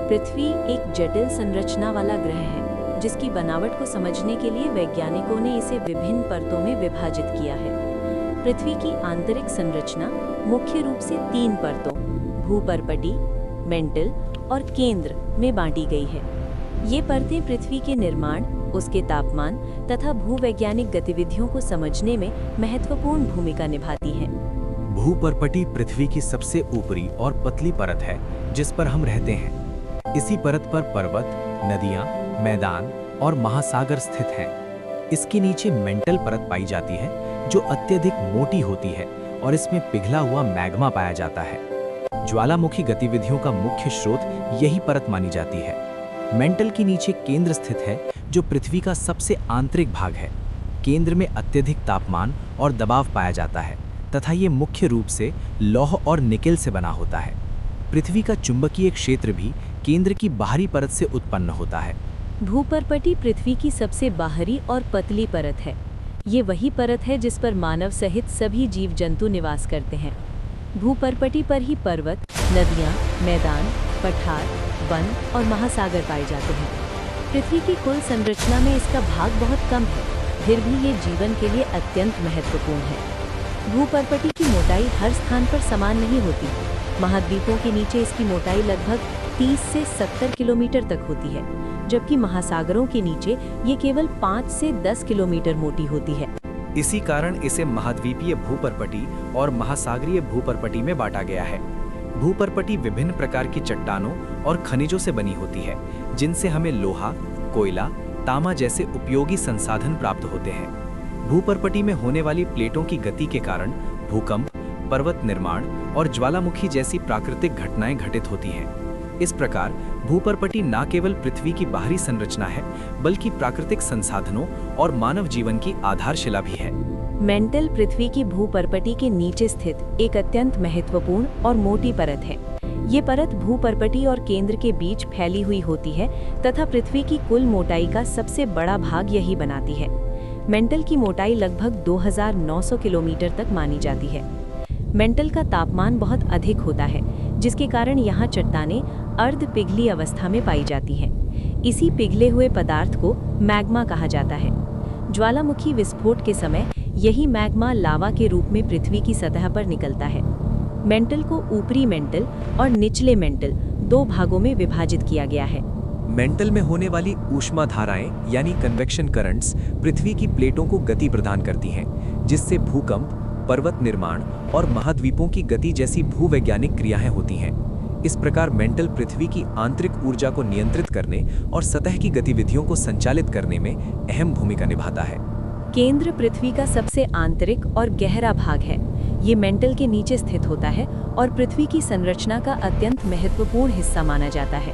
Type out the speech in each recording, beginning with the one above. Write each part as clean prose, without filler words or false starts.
पृथ्वी एक जटिल संरचना वाला ग्रह है, जिसकी बनावट को समझने के लिए वैज्ञानिकों ने इसे विभिन्न परतों में विभाजित किया है। पृथ्वी की आंतरिक संरचना मुख्य रूप से 3 परतों भूपर्पटी, मेंटल और केंद्र में बांटी गई है। ये परतें पृथ्वी के निर्माण, उसके तापमान तथा भूवैज्ञानिक गतिविधियों को समझने में महत्वपूर्ण भूमिका निभाती हैं। भूपर्पटी पृथ्वी की सबसे ऊपरी और पतली परत है जिस पर हम रहते हैं। इसी परत पर पर्वत, नदियां, मैदान और महासागर स्थित हैं। इसके नीचे मेंटल परत पाई जाती है जो अत्यधिक मोटी होती है और इसमें पिघला हुआ मैग्मा पाया जाता है। ज्वालामुखी गतिविधियों का मुख्य स्रोत यही परत मानी जाती है। मेंटल के नीचे केंद्र स्थित है जो पृथ्वी का सबसे आंतरिक भाग है। केंद्र में अत्यधिक तापमान और दबाव पाया जाता है तथा ये मुख्य रूप से लौह और निकेल से बना होता है। पृथ्वी का चुंबकीय क्षेत्र भी केंद्र की बाहरी परत से उत्पन्न होता है। भूपर्पटी पृथ्वी की सबसे बाहरी और पतली परत है। ये वही परत है जिस पर मानव सहित सभी जीव जंतु निवास करते हैं। भूपर्पटी पर ही पर्वत, नदियाँ, मैदान, पठार, वन और महासागर पाए जाते हैं। पृथ्वी की कुल संरचना में इसका भाग बहुत कम है, फिर भी ये जीवन के लिए अत्यंत महत्वपूर्ण है। भूपर्पटी की मोटाई हर स्थान पर समान नहीं होती। महाद्वीपों के नीचे इसकी मोटाई लगभग 30 से 70 किलोमीटर तक होती है, जबकि महासागरों के नीचे ये केवल 5 से 10 किलोमीटर मोटी होती है। इसी कारण इसे महाद्वीपीय भूपर्पटी और महासागरीय भूपर्पटी में बांटा गया है। भूपर्पटी विभिन्न प्रकार की चट्टानों और खनिजों से बनी होती है, जिनसे हमें लोहा, कोयला, तांबा जैसे उपयोगी संसाधन प्राप्त होते हैं। भूपर्पटी में होने वाली प्लेटों की गति के कारण भूकंप, पर्वत निर्माण और ज्वालामुखी जैसी प्राकृतिक घटनाएं घटित होती हैं। इस प्रकार भूपर्पटी न केवल पृथ्वी की बाहरी संरचना है, बल्कि प्राकृतिक संसाधनों और मानव जीवन की आधारशिला भी है। मेंटल पृथ्वी की भूपर्पटी के नीचे स्थित एक अत्यंत महत्वपूर्ण और मोटी परत है। ये परत भूपर्पटी और केंद्र के बीच फैली हुई होती है तथा पृथ्वी की कुल मोटाई का सबसे बड़ा भाग यही बनाती है। मेंटल की मोटाई लगभग 2900 किलोमीटर तक मानी जाती है। मेंटल का तापमान बहुत अधिक होता है, जिसके कारण यहाँ चट्टानें अर्ध पिघली अवस्था में पाई जाती हैं। इसी पिघले हुए पदार्थ को मैग्मा कहा जाता है। ज्वालामुखी विस्फोट के समय यही मैग्मा लावा के रूप में पृथ्वी की सतह पर निकलता है। मेंटल को ऊपरी मेंटल और निचले मेंटल 2 भागों में विभाजित किया गया है। मेंटल में होने वाली ऊष्मा धाराएं यानी कन्वेक्शन करंट्स पृथ्वी की प्लेटों को गति प्रदान करती हैं, जिससे भूकंप, पर्वत निर्माण और महाद्वीपों की गति जैसी भूवैज्ञानिक क्रियाएं होती हैं। इस प्रकार मेंटल पृथ्वी की आंतरिक ऊर्जा को नियंत्रित करने और सतह की गतिविधियों को संचालित करने में अहम भूमिका निभाता है। केंद्र पृथ्वी का सबसे आंतरिक और गहरा भाग है। ये मेंटल के नीचे स्थित होता है और पृथ्वी की संरचना का अत्यंत महत्वपूर्ण हिस्सा माना जाता है।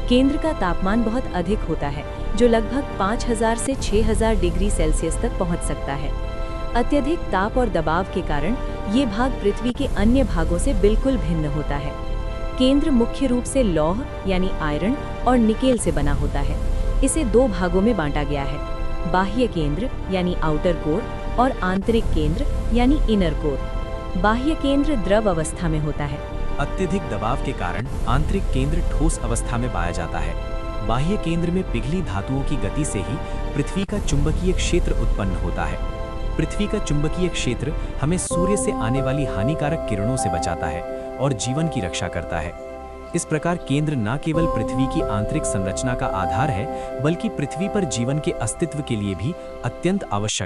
केंद्र का तापमान बहुत अधिक होता है, जो लगभग 5000 से 6000 डिग्री सेल्सियस तक पहुंच सकता है। अत्यधिक ताप और दबाव के कारण ये भाग पृथ्वी के अन्य भागों से बिल्कुल भिन्न होता है। केंद्र मुख्य रूप से लौह यानी आयरन और निकेल से बना होता है। इसे 2 भागों में बांटा गया है, बाह्य केंद्र यानी आउटर कोर और आंतरिक केंद्र यानी इनर कोर। बाह्य केंद्र द्रव अवस्था में होता है। अत्यधिक दबाव के कारण आंतरिक केंद्र ठोस अवस्था में पाया जाता है। बाह्य केंद्र में पिघली धातुओं की गति से ही पृथ्वी का चुंबकीय क्षेत्र उत्पन्न होता है। पृथ्वी का चुंबकीय क्षेत्र हमें सूर्य से आने वाली हानिकारक किरणों से बचाता है और जीवन की रक्षा करता है। इस प्रकार केंद्र न केवल पृथ्वी की आंतरिक संरचना का आधार है, बल्कि पृथ्वी पर जीवन के अस्तित्व के लिए भी अत्यंत आवश्यक है।